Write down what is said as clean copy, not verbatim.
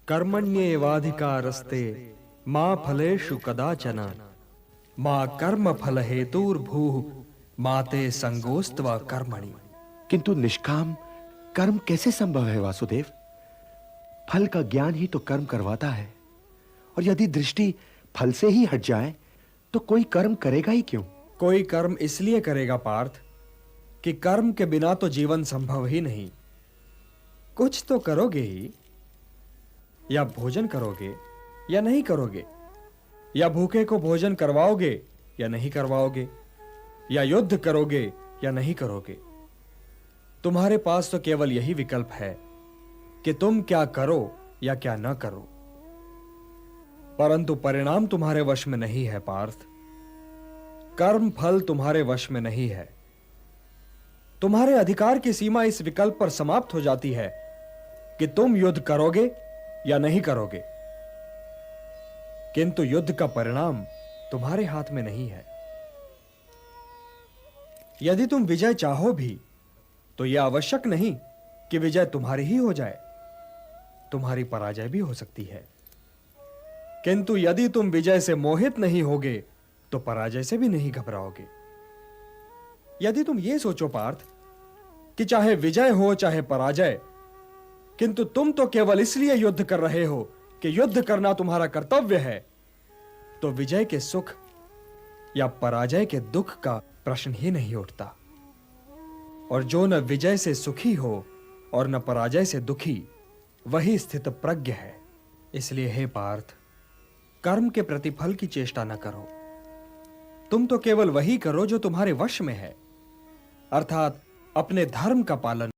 कर्मण्येवाधिकारस्ते मा फलेषु कदाचन मा कर्म फल हेतुर्भूः माते संगोस्त्व कर्मणि। किंतु निष्काम कर्म कैसे संभव है वासुदेव? फल का ज्ञान ही तो कर्म करवाता है, और यदि दृष्टि फल से ही हट जाए तो कोई कर्म करेगा ही क्यों? कोई कर्म इसलिए करेगा पार्थ कि कर्म के बिना तो जीवन संभव ही नहीं। कुछ तो करोगे ही, या भोजन करोगे या नहीं करोगे, या भूखे को भोजन करवाओगे या नहीं करवाओगे, या युद्ध करोगे या नहीं करोगे। तुम्हारे पास तो केवल यही विकल्प है कि तुम क्या करो या क्या न करो, परंतु परिणाम तुम्हारे वश में नहीं है पार्थ। कर्म फल तुम्हारे वश में नहीं है। तुम्हारे अधिकार की सीमा इस विकल्प पर समाप्त हो जाती है कि तुम युद्ध करोगे या नहीं करोगे, किंतु युद्ध का परिणाम तुम्हारे हाथ में नहीं है। यदि तुम विजय चाहो भी तो यह आवश्यक नहीं कि विजय तुम्हारी ही हो जाए, तुम्हारी पराजय भी हो सकती है। किंतु यदि तुम विजय से मोहित नहीं होगे तो पराजय से भी नहीं घबराओगे। यदि तुम ये सोचो पार्थ कि चाहे विजय हो चाहे पराजय, किंतु तुम तो केवल इसलिए युद्ध कर रहे हो कि युद्ध करना तुम्हारा कर्तव्य है, तो विजय के सुख या पराजय के दुख का प्रश्न ही नहीं उठता। और जो न विजय से सुखी हो और न पराजय से दुखी, वही स्थित प्रज्ञ है। इसलिए हे पार्थ, कर्म के प्रतिफल की चेष्टा न करो। तुम तो केवल वही करो जो तुम्हारे वश में है, अर्थात अपने धर्म का पालन।